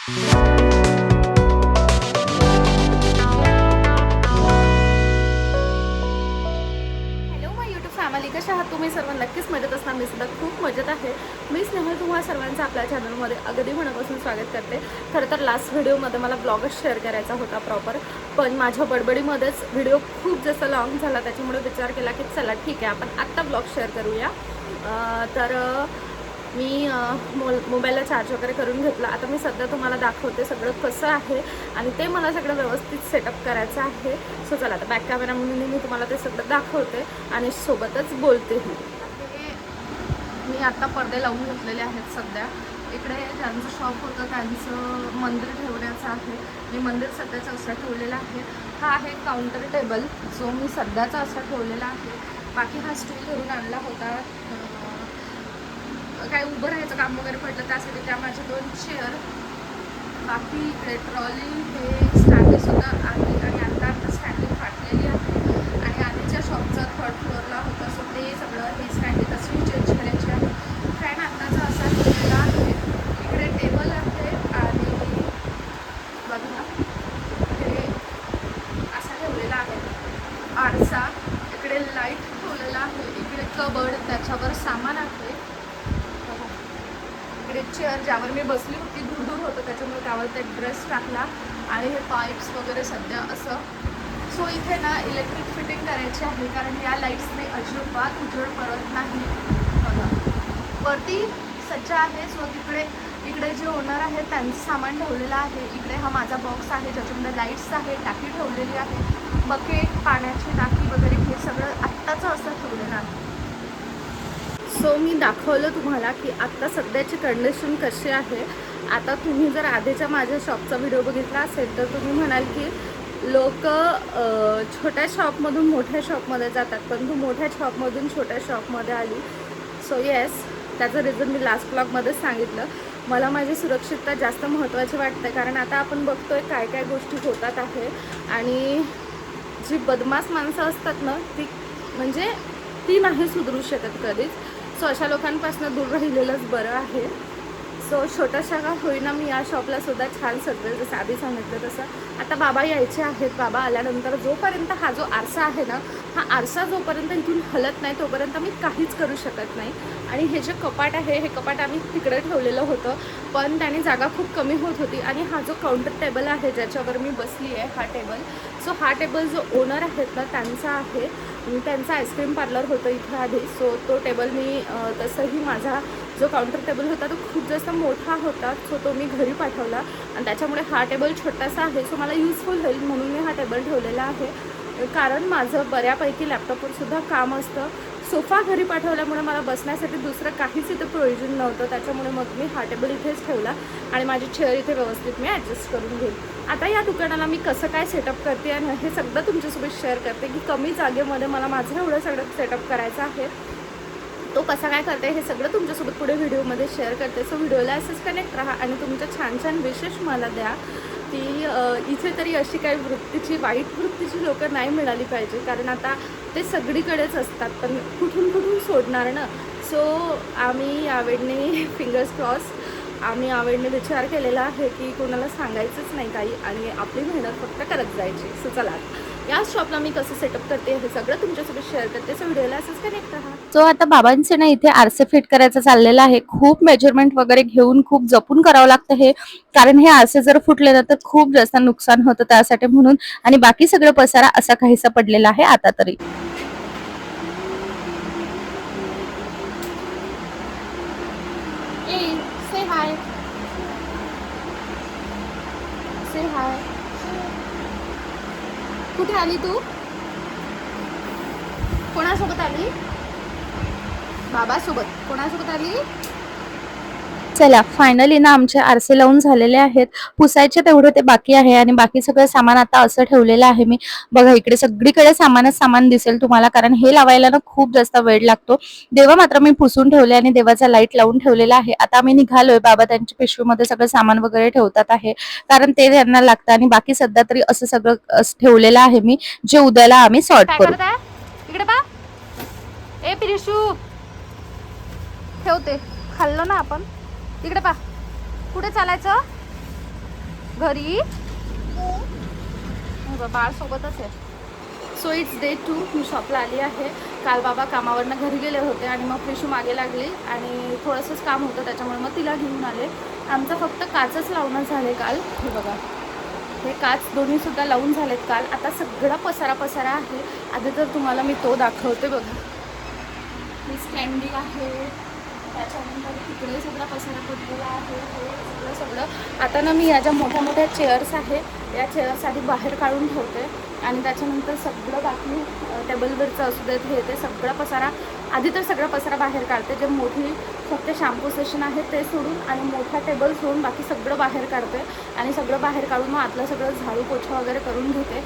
Family, कशा आहात तुम्ही सर्व? नक्कीच मजेत असणार. मी सुद्धा खूप मजेत आहे. मी स्नेहल तुम्हा सर्वांचं आपल्या चॅनलमध्ये अगदी मनापासून स्वागत करते. खरं तर लास्ट व्हिडिओमध्ये मला ब्लॉगच शेअर करायचा होता प्रॉपर, पण माझ्या बडबडीमध्येच व्हिडिओ खूप जास्त लॉंग झाला. त्याच्यामुळे विचार केला की चला ठीक आहे, आपण आत्ता ब्लॉग शेअर करूया. तर मी मोबाईलला चार्ज वगैरे करून घेतला. आता मी सध्या तुम्हाला दाखवते सगळं कसं आहे आणि ते मला सगळं व्यवस्थित सेटअप करायचं आहे. सो चला आता बॅक कॅमेरामध्ये मी तुम्हाला ते सगळं दाखवते आणि सोबतच बोलतेही. मी आता पडदे लावून घेतलेले आहेत. सध्या इकडे ज्यांचं शॉप होतं त्यांचं मंदिर ठेवण्याचं आहे. मी मंदिर सध्याचं असं ठेवलेलं आहे. हा आहे काउंटर टेबल जो मी सध्याचा असा ठेवलेला आहे. बाकी हा स्टूल धरून आणला होता, काय उभं राहायचं काम वगैरे पडलं त्यासाठी. त्या माझ्या 2 चेअर. बाकी इकडे ट्रॉली हे स्टँडी सुद्धा आहे आणि आता स्टँडी फाटलेली आहे आणि आधीच्या शॉपचा 3rd फ्लोअरला होता. सो ते सगळं हे स्टँडी तशी चेंज करायची आहे. फॅन आत्ताचा असा ठेवलेला आहे. इकडे टेबल आहे आणि बघा हे असा ठेवलेला आहे. आरसा, इकडे लाईट ठेवलेला आहे. इकडे कबर्ड, त्याच्यावर सामान आहे. इकडे चेअर ज्यावर मी बसली होती, धूळ होतं त्याच्यामुळे त्यावर ते ड्रेस टाकला आणि हे पाईप्स वगैरे सध्या असं. सो इथे ना इलेक्ट्रिक फिटिंग करायची आहे कारण या लाईट्सने अजिबात उजेड पडत नाही. बघा वरती सज्ज आहे. सो इकडे जे ओनर आहेत त्यांचं सामान ठेवलेलं आहे. इकडे हा माझा बॉक्स आहे ज्याच्यामध्ये लाईट्स आहे, टाकी ठेवलेली आहे, बकेट, पाण्याची टाकी वगैरे हे सगळं आत्ताचं असं ठेवलेलं आहे. सो मी दाखवलं तुम्हाला की आत्ता सध्याची कंडिशन कशी आहे. आता तुम्ही जर आधीच्या माझ्या शॉपचा व्हिडिओ बघितला असेल तर तुम्ही म्हणाल की लोक छोट्या शॉपमधून मोठ्या शॉपमध्ये जातात, परंतु मोठ्या शॉपमधून छोट्या शॉपमध्ये आली. सो येस, त्याचं रिझन मी लास्ट ब्लॉगमध्येच सांगितलं. मला माझी सुरक्षितता जास्त महत्त्वाची वाटते कारण आता आपण बघतोय काय काय गोष्टी होतात आहे आणि जी बदमाश माणसं असतात ना ती नाही सुधरू शकत कधीच. सो अशा लोकांपासून दूर राहिलेलंच बरं आहे. सो छोट्याशा का होईना मी या शॉपला सुद्धा छान सजवेल, जसं आधी सांगितलं तसं. आता बाबा यायचे आहेत. बाबा आल्यानंतर जोपर्यंत हा जो आरसा आहे ना, हा आरसा जोपर्यंत इथून हलत नाही तोपर्यंत मी काहीच करू शकत नाही. आणि हे जे कपाट आहे हे कपाट आम्ही तिकडे ठेवलेलं होतं, पण त्याने जागा खूप कमी होत होती. आणि हा जो काउंटर टेबल आहे ज्याच्यावर मी बसली आहे हा टेबल, सो हा टेबल जो ओनर आहेत ना त्यांचा आहे. त्यांचा आईस्क्रीम पार्लर होतं इथं आधी. सो तो टेबल मी तसंही माझा जो काउंटर टेबल होता तो खूप जास्त मोठा होता. सो तो मी घरी पाठवला आणि त्याच्यामुळे हा टेबल छोटासा आहे. सो मला यूजफुल होईल म्हणून मी हा टेबल ठेवलेला आहे. कारण माझं बऱ्यापैकी लॅपटॉपवर सुद्धा काम असतं. सोफा घरी पाठवल्यामुळे मला बसण्यासाठी दुसरं काहीच इथं प्रयोजन नव्हतं. त्याच्यामुळे मग मी हा टेबल इथेच ठेवला आणि माझी चेअर इथे व्यवस्थित मी ॲडजस्ट करून घेईन. आता या दुकानाला मी कसं काय सेटअप करते आणि हे सगळं तुमच्यासोबत शेअर करते की कमी जागेमध्ये मला माझं एवढं सगळं सेटअप करायचं आहे. तो कसा काय करते हे सगळं तुमच्यासोबत पुढे व्हिडिओमध्ये शेअर करते. सो व्हिडिओला असंच कनेक्ट राहा आणि तुमच्या छान छान विशेष मला द्या की इथे तरी अशी काही वाईट वृत्तीची लोकं नाही मिळाली पाहिजे कारण आता ते सगळीकडेच असतात, पण कुठून सोडणार ना. सो आम्ही यावेळी फिंगर्स क्रॉस आम्ही यावेळी विचार केलेला आहे की कोणाला सांगायचंच नाही काही आणि आपली मेहनत फक्त करत जायची. सो चला या शॉपला मी कसं सेटअप करते हे सगळं तुमच्यासोबत शेअर करते. सो व्हिडिओला असंच कनेक्ट राहा. सो आता बाबांचे ना इथे आरसे फिट करायचं चाललेलं आहे. खूप मेजरमेंट वगैरे घेऊन खूप जपून करावं लागतं हे, कारण हे आरसे जर फुटले ना तर खूप जास्त नुकसान होतं त्यासाठी म्हणून. आणि बाकी सगळं पसारा असा काहीसा पडलेला आहे आता तरी. से हाय, से हाय. कुठे आली तू? कोणासोबत आली? बाबासोबत. कोणासोबत आली? चला फायनली ना आमचे आरसे लावून झालेले आहेत. पुसायचे तेवढे ते बाकी आहे आणि बाकी सगळं सामान आता असं ठेवलेलं आहे मी. बघा इकडे सगळीकडे सामानच सामान दिसेल तुम्हाला कारण हे लावायला ना खूप जास्त वेळ लागतो. देवा मात्र मी पुसून ठेवले आणि देवाचा लाईट लावून ठेवलेला आहे. आता आम्ही निघालोय. बाबा त्यांच्या पिशवीमध्ये सगळं सामान वगैरे ठेवतात आहे कारण ते त्यांना लागतं आणि बाकी सध्या तरी असं सगळं ठेवलेलं आहे मी, जे उद्याला आम्ही सॉर्ट करू. इकडे पा. ए पिरिशू ठेवते, खाल्लो ना आपण. इकडे पा. कुठे चालायचं? घरी बाळ सोबतच आहे. So it's day 2. मी शॉपला आली आहे. काल बाबा कामावरनं घरी गेले होते आणि मग फ्रिशू मागे लागली आणि थोडंसंच काम होतं त्याच्यामुळे मग तिला घेऊन आले. आमचं फक्त काचच लावणं झाले काल. हे बघा, हे काच दोन्हीसुद्धा लावून झालेत काल. आता सगळा पसारा आहे. आधी तर तुम्हाला मी तो दाखवते. बघा, ही स्टँडिंग आहे, त्याच्यानंतर तिकडे सगळा पसारा पडलेला आहे. हे सगळं आता ना मी या ज्या मोठ्या मोठ्या चेअर्स आहे या चेअर्स आधी बाहेर काढून ठेवते आणि त्याच्यानंतर सगळं बाकी टेबलवरचं असू देत हे ते सगळा पसारा आधी तर सगळा पसारा बाहेर काढते. जे मोठी फक्त शॅम्पू सेशन आहे ते सोडून आणि मोठा टेबल सोडून बाकी सगळं बाहेर काढते आणि सगळं बाहेर काढून मग आतलं सगळं झाडू पोछा वगैरे करून घेते.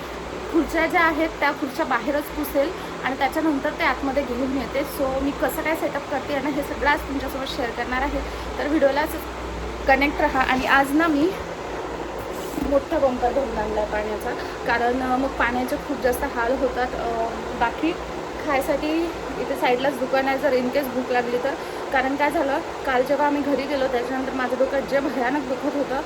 खुर्च्या ज्या आहेत त्या खुर्च्या बाहेरच पुसेल आणि त्याच्यानंतर ते आतमध्ये घेऊन येते. सो मी कसं काय सेटअप करते आणि हे सगळं आज तुमच्यासोबत शेअर करणार आहे. तर व्हिडिओलाच कनेक्ट राहा. आणि आज ना मी मोठा बंपर भरून आणला आहे पाण्याचा, कारण मग पाण्याचे खूप जास्त हाल होतात. बाकी खायसाठी इथे साईडलाच दुकान आहे जर इन केस भूक लागली तर. कारण काय झालं, काल जेव्हा आम्ही घरी गेलो त्याच्यानंतर माझं डोकं जे भयानक दुखत होतं.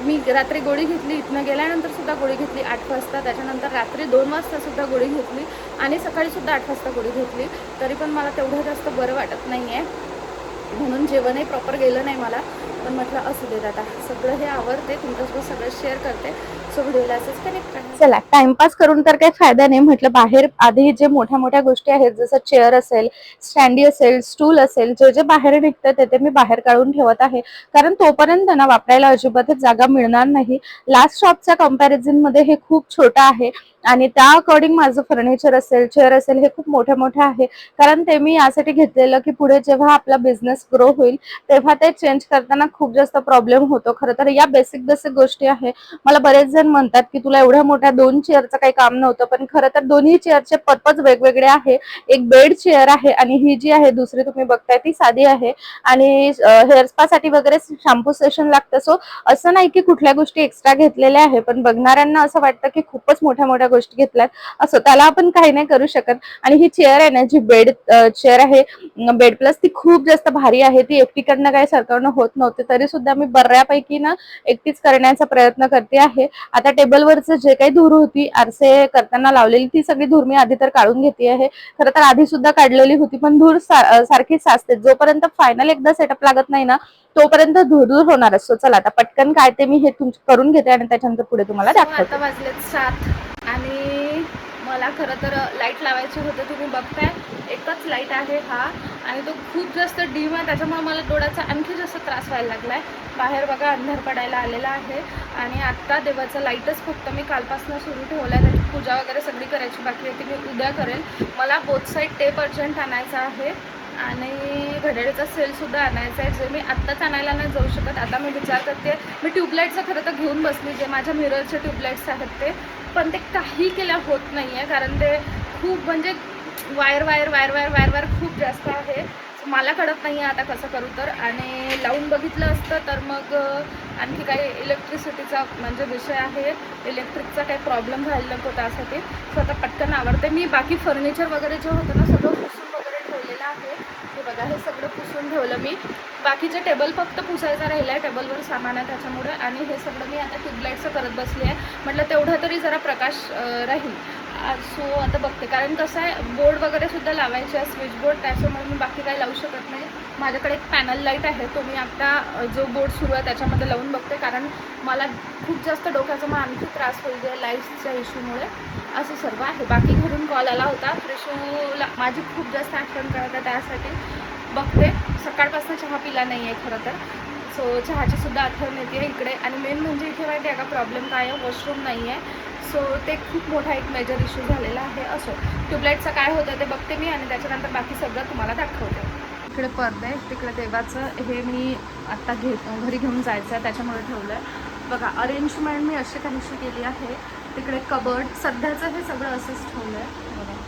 मी रात्री गोळी घेतली, इथनं गेल्यानंतरसुद्धा गोळी घेतली 8 वाजता, त्याच्यानंतर रात्री 2 वाजतासुद्धा गोळी घेतली आणि सकाळीसुद्धा 8 वाजता गोळी घेतली. तरी पण मला तेवढं जास्त बरं वाटत नाही आहे, म्हणून जेवणही प्रॉपर गेलं नाही मला. पण म्हटलं असू देत, आता सगळं हे आवडते तुमच्यासोबत सगळं शेअर करते. सो व्हिडिओला असंच कनेक्ट करा. चला, टाइमपास करून तर काही फायदा नाही. म्हटलं बाहेर आधी जे मोठ्या मोठ्या गोष्टी आहेत जसं चेअर असेल, स्टँडी असेल, स्टूल असेल, जे जे बाहेर निघतं ते मी बाहेर काढून ठेवत आहे. कारण तोपर्यंत ना वापरायला अजिबातच जागा मिळणार नाही. लास्ट शॉपच्या कम्पॅरिझन मध्ये हे खूप छोटं आहे आणि त्या अकॉर्डिंग माझं फर्निचर असेल, चेअर असेल हे खूप मोठे मोठे आहे. कारण ते मी यासाठी घेतलेलं की पुढे जेव्हा आपला बिझनेस ग्रो होईल तेव्हा ते चेंज करताना खूप जास्त प्रॉब्लेम होतो. खरं तर या बेसिक गोष्टी आहे. मला बरेच जण म्हणतात की तुला एवढ्या मोठ्या 2 चेअरचं काही काम नव्हतं, पण खरं तर दोन्ही चेअरचे पर्पज वेगवेगळे आहे. एक बेड चेअर आहे आणि ही जी आहे दुसरी तुम्ही बघताय ती साधी आहे आणि हेअर स्पा साठी वगैरे शॅम्पू सेशन लागतं. सो असं नाही की कुठल्या गोष्टी एक्स्ट्रा घेतलेल्या आहे, पण बघणाऱ्यांना असं वाटतं की खूपच मोठ्या मोठ्या गोष्टी घेतल्यात. असं त्याला आपण काही नाही करू शकत. आणि ही चेअर आहे ना, जी बेड चेअर आहे बेड प्लस, ती खूप जास्त भारी आहे. ती एकटीकडनं काही सरकवणं होत नव्हते, तरी सुद्धा मी बऱ्यापैकी ना एकटीच करण्याचा प्रयत्न करते आहे. आता टेबलवरचं जे काही धूर होती आरसे करताना लावलेली ती सगळी धूर मी आधी तर काढून घेते आहे. खरं तर आधी सुद्धा काढलेली होती, पण धूर सारखीच साचते. जोपर्यंत फायनल एकदा सेटअप लागत नाही ना तोपर्यंत धूर होणार असतो. चला आता पटकन काय ते मी हे करून घेते आणि त्याच्यानंतर पुढे तुम्हाला दाखवते. आता वाजलेत 7 आणि मला खरं तर लाईट लावायचे होते. तुम्ही बघताय एकच लाईट आहे हा आणि तो खूप जास्त डीम आहे, त्याच्यामुळे मला डोळ्याचा आणखी जास्त त्रास व्हायला लागला आहे. बाहेर बघा अंधार पडायला आलेला आहे आणि आत्ता देवाचा लाईटच फक्त मी कालपासून सुरू ठेवला आहे. त्याची पूजा वगैरे सगळी करायची बाकी आहे ती मी उद्या करेल. मला बोथ साईड टेप अर्जंट आणायचा आहे आणि घड्याळीचा सेलसुद्धा आणायचा आहे, जे मी आत्ताच आणायला नाही जाऊ शकत. आता मी विचार करते, मी ट्यूबलाईटचं खरं तर घेऊन बसली, जे माझ्या मिररचे ट्यूबलाईट्स आहेत ते, पण ते काही केल्या होत नाही आहे कारण ते खूप म्हणजे वायर खूप जास्त आहे. मला कळत नाही आहे आता कसं करू तर. आणि लावून बघितलं असतं तर मग आणखी काही इलेक्ट्रिसिटीचा म्हणजे विषय आहे, इलेक्ट्रिकचा काही प्रॉब्लेम झालेला नको त्यासाठी. सो आता पटकन आवडते. मी बाकी फर्निचर वगैरे जे होतं ना सगळं पुसून वगैरे ठेवलेलं आहे. हे बघा हे सगळं पुसून ठेवलं मी. बाकीचे टेबल फक्त पुसायचा राहिला आहे, टेबलवर सामान आहे त्याच्यामुळे. आणि हे सगळं मी आता ट्यूबलाईटचं करत बसली आहे. म्हटलं तेवढं तरी जरा प्रकाश राहील. सो आता बघते, कारण कसं आहे बोर्ड वगैरे सुद्धा लावायचे आहे, स्विच बोर्ड, त्याच्यामुळे मी बाकी काही लावू शकत नाही. माझ्याकडे एक पॅनल लाईट आहे, तो मी आता जो बोर्ड सुरू आहे त्याच्यामध्ये लावून बघते, कारण मला खूप जास्त डोक्याचा मग आणखी त्रास होईल आहे लाईट्सच्या इश्यूमुळे. असं सर्व आहे. बाकी घरून कॉल आला होता, फ्रेशूला माझी खूप जास्त आठवण करत आहे त्यासाठी बघते. सकाळपासून चहा पिला नाही आहे खरं तर, सो चहाची सुद्धा आठवण येते इकडे. आणि मेन म्हणजे इथे माहिती आहे का प्रॉब्लेम काय आहे, वॉशरूम नाही आहे. सो ते खूप मोठा एक मेजर इश्यू झालेला आहे. असो ट्यूबलाईटचं काय होतं ते बघते मी आणि त्याच्यानंतर बाकी सगळं तुम्हाला दाखवते. इकडे पडदे, तिकडे देवाचं हे मी आत्ता घरी घेऊन जायचं आहे त्याच्यामुळे ठेवलं आहे. बघा अरेंजमेंट मी अशी काहीशी केली आहे. तिकडे कबर्ड सध्याचं हे सगळं असंच ठेवलं आहे. बघा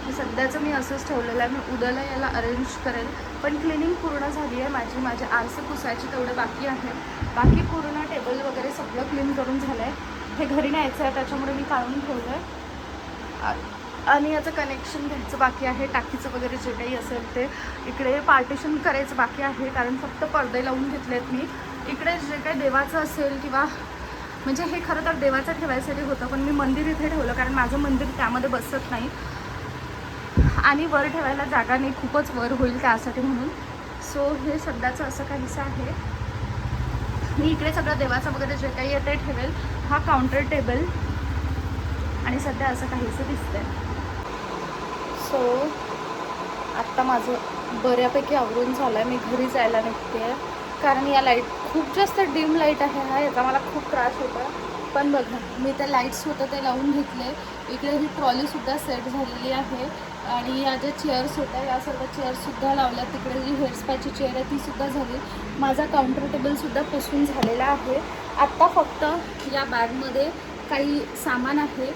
हे सध्याचं मी असंच ठेवलेलं आहे. मी उद्याला याला अरेंज करेल, पण क्लिनिंग पूर्ण झाली आहे माझी. माझे आरसे पुसायचे तेवढे बाकी आहे. बाकी पूर्ण टेबल वगैरे सगळं क्लीन करून झालं आहे. हे घरी न्यायचं आहे त्याच्यामुळे मी काढून ठेवलं आहे. आणि याचं कनेक्शन घ्यायचं बाकी आहे, टाकीचं वगैरे जे काही असेल ते. इकडे पार्टिशन करायचं बाकी आहे कारण फक्त पडदे लावून घेतलेत मी. इकडे जे काही देवाचं असेल किंवा म्हणजे हे खरं तर देवाचं ठेवायसाठी होतं, पण मी मंदिर इथे ठेवलं कारण माझं मंदिर त्यामध्ये बसत नाही आणि वर ठेवायला जागा नाही, खूपच वर होईल त्यासाठी म्हणून. सो हे सध्याचं असं काहीसं आहे. मी इकडे सगळं देवाचं वगैरे जे काही आहे ते ठेवेल. हा काउंटर टेबल आणि सध्या असं काहीसं दिसतंय. सो आत्ता माझं बऱ्यापैकी आवरून झालं आहे. मी घरी जायला निघते आहे कारण या लाईट खूप जास्त डिम लाईट आहे हा, याचा मला खूप त्रास होता. पण बघा मी ते लाईट्स होतं ते लावून घेतले. इकडे ही ट्रॉलीसुद्धा सेट झालेली आहे आणि या ज्या चेअर्स होत्या या सर्व चेअर्ससुद्धा लावल्या. तिकडे जी हेअर स्पाची चेअर आहे तीसुद्धा झाली. माझा काउंटर टेबलसुद्धा पुसून झालेला आहे. आत्ता फक्त या बॅगमध्ये काही सामान आहे,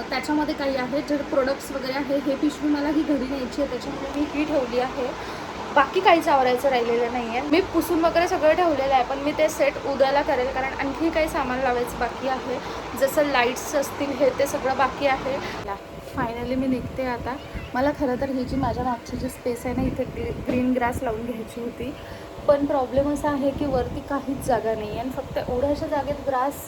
त्याच्यामध्ये काही आहे जे प्रोडक्ट्स वगैरे आहे. हे पिशवी मला ही घरी न्यायची आहे त्याच्यामुळे मी ही ठेवली आहे. बाकी काहीच आवरायचं राहिलेलं नाही आहे. मी पुसून वगैरे सगळं ठेवलेलं आहे, पण मी ते सेट उद्याला करेल कारण आणखी काही सामान लावायचं बाकी आहे. जसं लाईट्स असतील हे ते सगळं बाकी आहे. फायनली मी निघते आता. मला खरं तर ही जी माझ्या मागची जी स्पेस आहे ना इथे ग्रीन ग्रास लावून घ्यायची होती, पण प्रॉब्लेम असा आहे की वरती काहीच जागा नाही आहे आणि फक्त एवढ्याशा जागेत ग्रास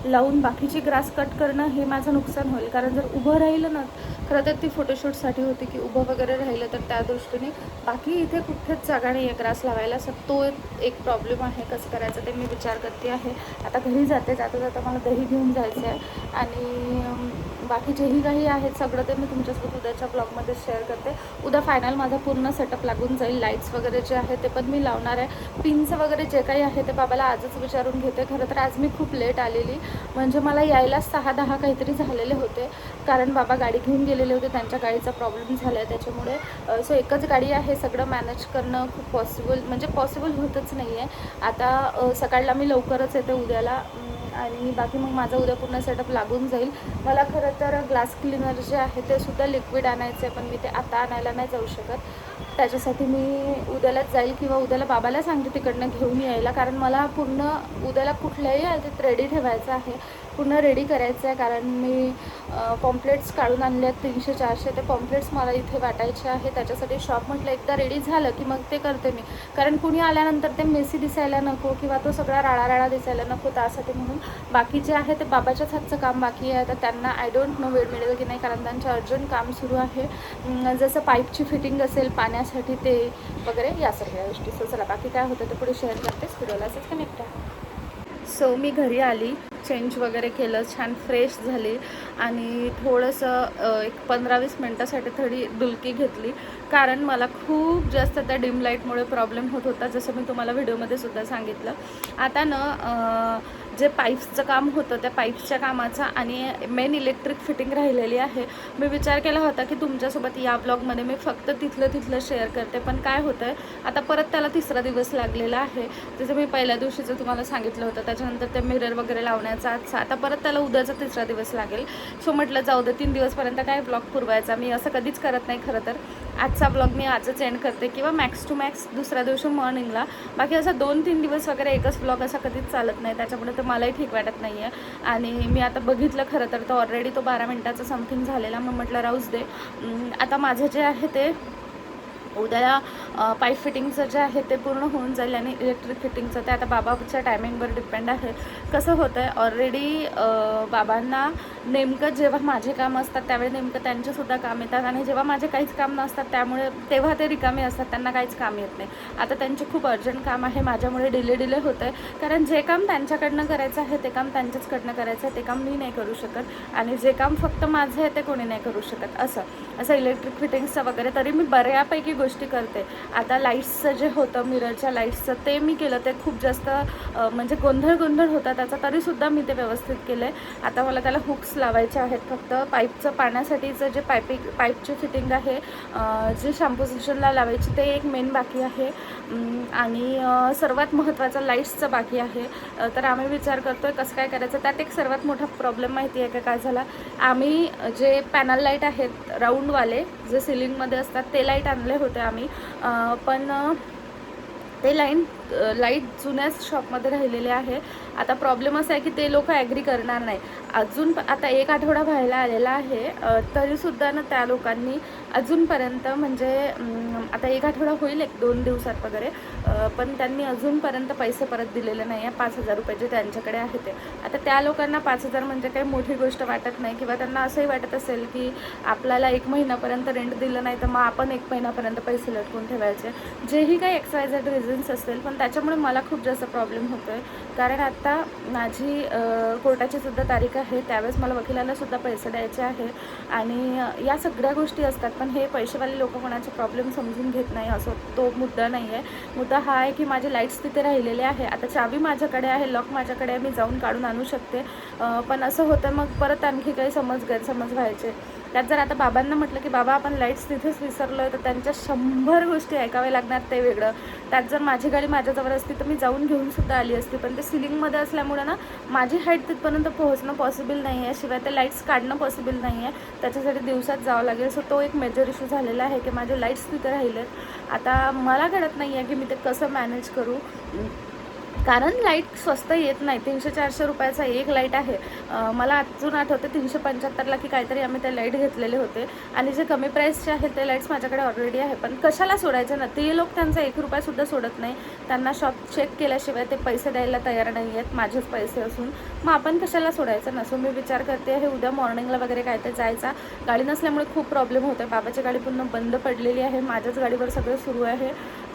लावून बाकीची ग्रास कट करणं हे माझं नुकसान होईल. कारण जर उभं राहिलं ना, खरं तर ती फोटोशूटसाठी होती की उभं वगैरे राहिलं तर त्या दृष्टीने. बाकी इथे कुठेच जागा नाही आहे ग्रास लावायला. तो एक प्रॉब्लेम आहे. कसं करायचं ते मी विचार करते आहे. आता घरी जाते, जाता जाता मला दही घेऊन जायचं आहे आणि बाकी जेही काही आहेत सगळं ते मी तुमच्यासोबत उद्याच्या ब्लॉगमध्ये शेअर करते. उद्या फायनल माझा पूर्ण सेटअप लागून जाईल. लाईट्स वगैरे जे आहे ते पण मी लावणार आहे. पिनचं वगैरे जे काही आहे ते बाबाला आजच विचारून घेते. खरं तर आज मी खूप लेट आलेली, म्हणजे मला यायला 6-10 काहीतरी झालेले होते कारण बाबा गाडी घेऊन गेलेले होते. त्यांच्या गाडीचा प्रॉब्लेम झाला आहे त्याच्यामुळे. सो एकच गाडी आहे, सगळं मॅनेज करणं खूप पॉसिबल होतच नाही आहे. आता सकाळला मी लवकरच येते उद्याला आणि बाकी मग माझा उद्या पूर्ण सेटअप लागून जाईल. मला खरं तर ग्लास क्लिनर जे आहे ते सुद्धा लिक्विड आणायचं आहे, पण मी ते आता आणायला नाही जाऊ शकत. त्याच्यासाठी मी उद्यालाच जाईल किंवा उद्याला बाबाला सांगते तिकडनं घेऊन यायला. कारण मला पूर्ण उद्याला कुठल्याही हालतीत रेडी ठेवायचं आहे, पूर्ण रेडी करायचं आहे. कारण मी पॉम्पलेट्स काढून आणले आहेत 300-400. ते पॉम्पलेट्स मला इथे वाटायचे आहे. त्याच्यासाठी शॉप म्हटलं एकदा रेडी झालं की मग ते करते मी, कारण कुणी आल्यानंतर ते मेसी दिसायला नको किंवा तो सगळा राळा दिसायला नको, त्यासाठी म्हणून. बाकी जे आहे ते बाबाच्याच हातचं काम बाकी आहे. तर त्यांना आय डोंट नो वेळ मिळेल की नाही कारण त्यांचं अर्जंट काम सुरू आहे. जसं पाईपची फिटिंग असेल पाण्यासाठी ते वगैरे या सगळ्या गोष्टी. सो चला बाकी काय होतं ते पुढे शेअर करतेच, व्हिडिओला असंच कनेक्ट आहे. सो मी घरी आली, चेंज वगैरे केलं, छान फ्रेश झाली आणि थोडंसं एक 15-20 मिनटासाठी थोडी डुलकी घेतली कारण मला खूप जास्त त्या डिम लाईटमुळे प्रॉब्लेम होत होता, जसं मी तुम्हाला व्हिडिओमध्ये सुद्धा सांगितलं. आता ना जे पाईप्सचं काम होतं त्या पाईप्सच्या कामाचा आणि मेन इलेक्ट्रिक फिटिंग राहिलेली आहे. मी विचार केला होता की तुमच्यासोबत या ब्लॉगमध्ये मी फक्त तिथलं शेअर करते, पण काय होतं आहे आता परत त्याला 3रा दिवस लागलेला आहे. जसं मी पहिल्या दिवशीचं तुम्हाला सांगितलं होतं, त्याच्यानंतर ते मिरर वगैरे लावण्याचा आजचा, आता परत त्याला उद्याचा 3रा दिवस लागेल. सो म्हटलं जाऊ दे 3 दिवसपर्यंत काय ब्लॉग पुरवायचा. मी असं कधीच करत नाही खरं तर. आजचा ब्लॉग मी आजच एंड करते किंवा मॅक्स टू मॅक्स दुसऱ्या दिवशी मॉर्निंगला. बाकी असं 2-3 दिवस वगैरे एकच ब्लॉग असा कधीच चालत नाही, त्याच्यामुळे तर मलाही ठीक वाटत नाही आहे. आणि मी आता बघितलं खरं तर तो ऑलरेडी 12 मिनिटाचा समथिंग झालेला. मग म्हटलं राहूच दे. आता माझं जे आहे ते उद्या पाईप फिटिंगचं जे आहे ते पूर्ण होऊन जाईल आणि इलेक्ट्रिक फिटिंगचं ते आता बाबाच्या टायमिंगवर डिपेंड आहे. कसं होतं आहे ऑलरेडी बाबांना नेमकं जेव्हा माझे काम असतात त्यावेळी नेमकं त्यांचेसुद्धा काम येतात आणि जेव्हा माझे काहीच काम नसतात त्यामुळे तेव्हा ते रिकामे असतात, त्यांना काहीच काम येत नाही. आता त्यांचे खूप अर्जंट काम आहे, माझ्यामुळे डिले होतं आहे कारण जे काम त्यांच्याकडनं करायचं आहे ते काम त्यांच्याचकडनं करायचं आहे, ते काम मी नाही करू शकत आणि जे काम फक्त माझं आहे ते कोणी नाही करू शकत. असं इलेक्ट्रिक फिटिंग्सचं वगैरे तरी मी बऱ्यापैकी गोष्टी करते. आता लाईट्सचं जे होतं मिररच्या लाईट्सचं ते मी केलं, ते खूप जास्त म्हणजे गोंधळ होता त्याचा, तरीसुद्धा मी ते व्यवस्थित केलं आहे. आता मला त्याला हुक्स लावायचे आहेत. फक्त पाईपचं पाण्यासाठीचं जे पाईपची फिटिंग आहे जी शॅम्पू सेशनला लावायची ते एक मेन बाकी आहे आणि सर्वात महत्त्वाचं लाईट्सचं बाकी आहे. तर आम्ही विचार करतो आहे कसं काय करायचं. त्यात एक सर्वात मोठा प्रॉब्लेम माहिती आहे का काय झाला, आम्ही जे पॅनल लाईट आहेत राऊंडवाले जे सिलिंगमध्ये असतात ते लाईट आणले होते आम्ही, पण ते लाईन लाईट जुन्याच शॉपमध्ये राहिलेले आहे. आता प्रॉब्लेम असा आहे की ते लोक ॲग्री करणार नाही. अजून आता 1 आठवडा व्हायला आलेला आहे, तरीसुद्धा ना त्या लोकांनी अजूनपर्यंत म्हणजे आता 1 आठवडा होईल 1-2 दिवसात वगैरे, पण त्यांनी अजूनपर्यंत पैसे परत दिलेले नाही आहे. 5,000 रुपये जे त्यांच्याकडे आहे ते. आता त्या लोकांना 5,000 म्हणजे काही मोठी गोष्ट वाटत नाही, किंवा त्यांना असंही वाटत असेल की आपल्याला 1 महिन्यापर्यंत रेंट दिलं नाही तर मग आपण 1 महिन्यापर्यंत पैसे लटकून ठेवायचे. जेही काही XYZ रिझन्स असेल, पण त्याच्यामुळे मला खूप जास्त प्रॉब्लेम होतो आहे. कारण आत्ता माझी कोर्टाची सुद्धा तारीख आहे, त्यावेळेस मला वकिलाला सुद्धा पैसे द्यायचे आहे आणि या सगळ्या गोष्टी असतात. पण हे पैसेवाले लोक कोणाचे प्रॉब्लेम समजून घेत नाही, असं तो मुद्दा नाही आहे. मुद्दा हा आहे की माझे लाईट्स तिथे राहिलेले आहे. आता चावी माझ्याकडे आहे, लॉक माझ्याकडे आहे, मी जाऊन काढून आणू शकते, पण असं होतं मग परत आणखी काही गैरसमज व्हायचे. त्यात जर आता बाबांना म्हटलं की बाबा आपण लाईट्स तिथेच विसरलो आहे, तर त्यांच्या 100 गोष्टी ऐकाव्या लागणार, ते वेगळं. त्यात जर माझी गाडी माझ्याजवळ असती तर मी जाऊन घेऊनसुद्धा आली असती, पण ते सिलिंगमध्ये असल्यामुळे ना माझी हाईट तिथपर्यंत पोहोचणं पॉसिबल नाही आहे, शिवाय ते लाईट्स काढणं पॉसिबल नाही आहे. त्याच्यासाठी दिवसात जावं लागेल. सो तो एक मेजर इश्यू झालेला आहे की माझे लाईट्स तिथे राहिलेत. आता मला कळत नाही आहे की मी ते कसं मॅनेज करू, कारण लाईट स्वस्त येत नाही. 300-400 रुपयाचा एक लाईट आहे. मला अजून आठवते 375ला की काहीतरी आम्ही ते लाईट घेतलेले होते, आणि जे कमी प्राईसचे आहेत ते लाईट्स माझ्याकडे ऑलरेडी आहे. पण कशाला सोडायचं ना, ते लोक त्यांचा 1 रुपयासुद्धा सोडत नाही. त्यांना शॉप चेक केल्याशिवाय ते पैसे द्यायला तयार नाही आहेत, माझेच पैसे असून. मग आपण कशाला सोडायचं ना. सो मी विचार करते आहे उद्या मॉर्निंगला वगैरे काय ते जायचा. गाडी नसल्यामुळे खूप प्रॉब्लेम होतो आहे. बाबाची गाडी पूर्ण बंद पडलेली आहे, माझ्याच गाडीवर सगळं सुरू आहे.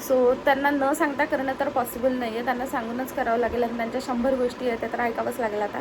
सो त्यांना न सांगता करणं तर पॉसिबल नाही आहे, त्यांना सांगूनच करावं लागेल, आणि त्यांच्या 100 गोष्टी आहेत त्या तर ऐकावंच लागेल आता.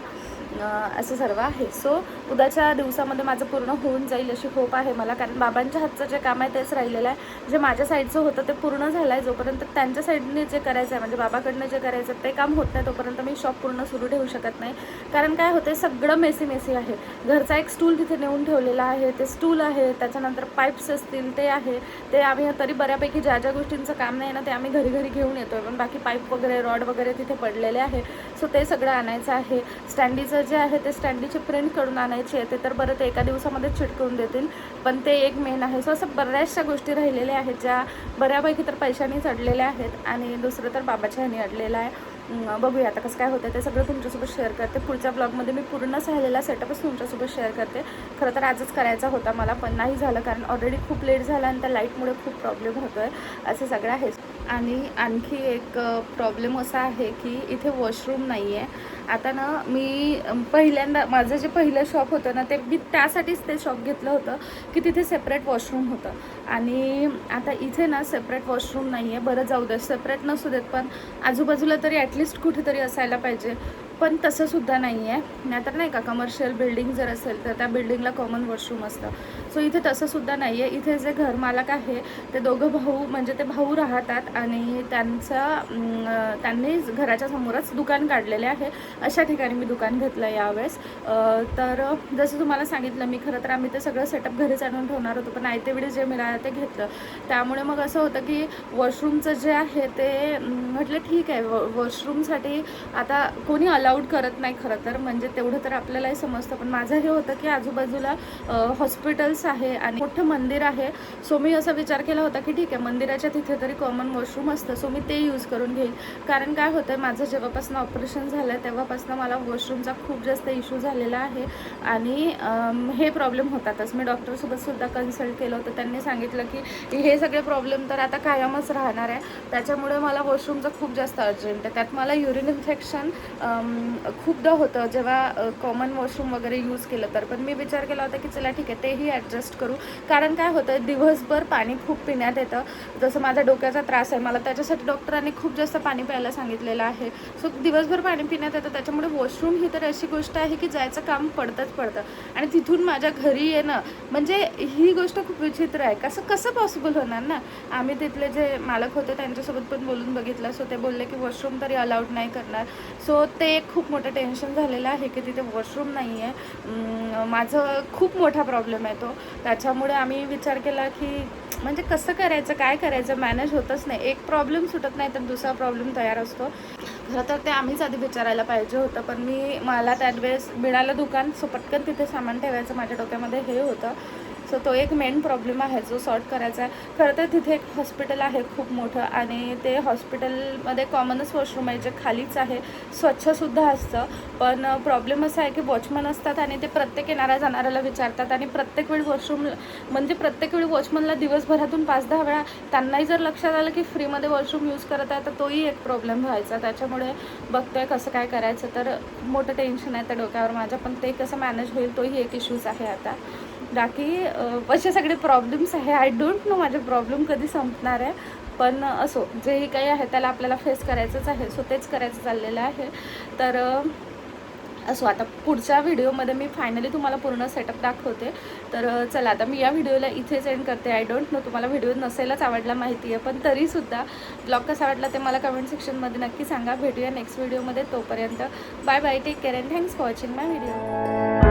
असं सर्व आहे. सो उद्याच्या दिवसामध्ये माझं पूर्ण होऊन जाईल अशी होप आहे मला, कारण बाबांच्या हातचं जे काम आहे तेच राहिलेलं आहे. जे माझ्या साईडचं होतं ते पूर्ण झालं आहे. जोपर्यंत त्यांच्या साईडने जे करायचं आहे, म्हणजे बाबाकडनं जे करायचं ते काम होत नाही, तोपर्यंत मी शॉप पूर्ण सुरू ठेवू शकत नाही. कारण काय होतं, सगळं मेसी आहे. घरचा एक स्टूल तिथे नेऊन ठेवलेला आहे, ते स्टूल आहे. त्याच्यानंतर पाईप्स असतील ते आहे, ते आम्ही तरी बऱ्यापैकी ज्या ज्या गोष्टींचं काम नाही ना ते आम्ही घरी घेऊन येतो आहे, पण बाकी पाईप वगैरे रॉड वगैरे तिथे पडलेले आहे. सो ते सगळं आणायचं आहे. स्टँडीचं जे आहे ते स्टँडीची प्रिंट काढून आणायची आहे, ते तर बरं ते एका दिवसामध्ये चिटकवून देतील, पण ते एक मेन आहे. सो असं बऱ्याचशा गोष्टी राहिलेल्या आहेत ज्या बऱ्यापैकी तर पैशांनी चढलेल्या आहेत, आणि दुसरं तर बाबाच्या ह्यानी अडलेलं आहे. बघूया आता कसं काय होतं ते सगळं तुमच्यासोबत शेअर करते. पुढच्या ब्लॉगमध्ये मी पूर्ण राहिलेला सेटअपच तुमच्यासोबत शेअर करते. खरं तर आजच करायचा होता मला, पण नाही झालं, कारण ऑलरेडी खूप लेट झाला आणि त्या लाईटमुळे खूप प्रॉब्लेम होतो आहे. असं सगळं आहे. आणि आणखी एक प्रॉब्लेम असा आहे की इथे वॉशरूम नाही आहे. आता ना मी पहिल्यांदा माझं जे पहिलं शॉप होतं ना ते मी त्यासाठीच ते शॉप घेतलं होतं की तिथे सेपरेट वॉशरूम होतं, आणि आता इथे ना सेपरेट वॉशरूम नाही आहे. बरं जाऊ दे, सेपरेट नसू देत, पण आजूबाजूला तरी ॲटलिस्ट कुठेतरी असायला पाहिजे, पण तसंसुद्धा नाही आहे. नाहीतर नाही का कमर्शियल बिल्डिंग जर असेल तर त्या बिल्डिंगला कॉमन वॉशरूम असतं. सो इथे तसंसुद्धा नाही आहे. इथे जे घरमालक आहे ते दोघं भाऊ, म्हणजे ते भाऊ राहतात, आणि त्यांनी घराच्या समोरच दुकान काढलेले आहे. अशा ठिकाणी मी दुकान घेतलं यावेळेस. तर जसं तुम्हाला सांगितलं मी, खरं तर आम्ही ते सगळं सेटअप घरीच आणून ठेवणार होतो, पण आयते वेळी जे मिळालं ते घेतलं. त्यामुळे मग असं होतं की वॉशरूमचं जे आहे ते म्हटलं ठीक आहे, वॉशरूमसाठी आता कोणी अलाउड करत नाही खरं तर, म्हणजे तेवढं तर आपल्यालाही समजतं. पण माझं हे होतं की आजूबाजूला हॉस्पिटल्स आहे आणि मोठं मंदिर आहे. सो मी असा विचार केला होता की ठीक आहे, मंदिराच्या तिथे तरी कॉमन वॉशरूम असतं, सो मी ते यूज करून घेईन. कारण काय होतं आहे, माझं जेव्हापासून ऑपरेशन झालं आहे तेव्हापासून मला वॉशरूमचा खूप जास्त इश्यू झालेला आहे, आणि हे प्रॉब्लेम होतातच. मी डॉक्टरसोबतसुद्धा कन्सल्ट केलं होतं, त्यांनी सांगितलं की हे सगळे प्रॉब्लेम तर आता कायमच राहणार आहे. त्याच्यामुळे मला वॉशरूमचं खूप जास्त अर्जंट आहे. त्यात मला युरिन इन्फेक्शन खूपदा होतं जेव्हा कॉमन वॉशरूम वगैरे यूज केलं तर. पण मी विचार केला होता की चला ठीक आहे, तेही ॲडजस्ट करू. कारण काय होतं, दिवसभर पाणी खूप पिण्यात येतं. जसं माझा डोक्याचा त्रास आहे, मला त्याच्यासाठी डॉक्टरांनी खूप जास्त पाणी प्यायला सांगितलेलं आहे. सो दिवसभर पाणी पिण्यात येतं, त्याच्यामुळे वॉशरूम ही तर अशी गोष्ट आहे की जायचं काम पडतंच पडतं. आणि तिथून माझ्या घरी येणं म्हणजे ही गोष्ट खूप विचित्र आहे. कसं पॉसिबल होणार ना. आम्ही तिथले जे मालक होते त्यांच्यासोबत पण बोलून बघितलं. सो ते बोलले की वॉशरूम तरी अलाउड नाही करणार. सो ते एक खूप मोठं टेन्शन झालेलं आहे की तिथे वॉशरूम नाही आहे. माझं खूप मोठा प्रॉब्लेम आहे तो. त्याच्यामुळे आम्ही विचार केला की म्हणजे कसं करायचं, काय करायचं, मॅनेज होतच नाही. एक प्रॉब्लेम सुटत नाही तर दुसरा प्रॉब्लेम तयार असतो. खरं तर ते आम्हीच आधी विचारायला पाहिजे होतं, पण मला त्यावेळेस मिळालं दुकान. सो पटकन तिथे सामान ठेवायचं माझ्या डोक्यामध्ये हे होतं. सो तो एक मेन प्रॉब्लेम आहे जो सॉर्ट करायचा आहे. खरं तर तिथे एक हॉस्पिटल आहे खूप मोठं आणि ते हॉस्पिटलमध्ये कॉमनच वॉशरूम आहे जे खालीच आहे, स्वच्छसुद्धा असतं. पण प्रॉब्लेम असा आहे की वॉचमन असतात आणि ते प्रत्येक येणाऱ्या जाणाऱ्याला विचारतात आणि प्रत्येक वेळी वॉशरूम म्हणजे प्रत्येक वेळी वॉचमनला दिवसभरातून 5-10 वेळा त्यांनाही जर लक्षात आलं की फ्रीमध्ये वॉशरूम यूज करत आहे तर तोही एक प्रॉब्लेम व्हायचा. त्याच्यामुळे बघतोय कसं काय करायचं, तर मोठं टेन्शन आहे त्या डोक्यावर माझ्या. पण ते कसं मॅनेज होईल तोही एक इश्यूज आहे आता. बाकी असे सगळे प्रॉब्लेम्स आहे. आय डोंट नो माझे प्रॉब्लेम कधी संपणार आहे, पण असो जेही काही आहे त्याला आपल्याला फेस करायचंच आहे. सो तेच करायचं चाललेलं आहे. तर असो आता पुढच्या व्हिडिओमध्ये मी फायनली तुम्हाला पूर्ण सेटअप दाखवते. तर चला आता मी या व्हिडिओला इथेच एंड करते. आय डोंट नो तुम्हाला व्हिडिओ नसेलच आवडला माहिती आहे, पण तरीसुद्धा ब्लॉग कसा वाटला ते मला कमेंट सेक्शनमध्ये नक्की सांगा. भेटूया नेक्स्ट व्हिडिओमध्ये. तोपर्यंत bye bye, take care and thanks for watching my video.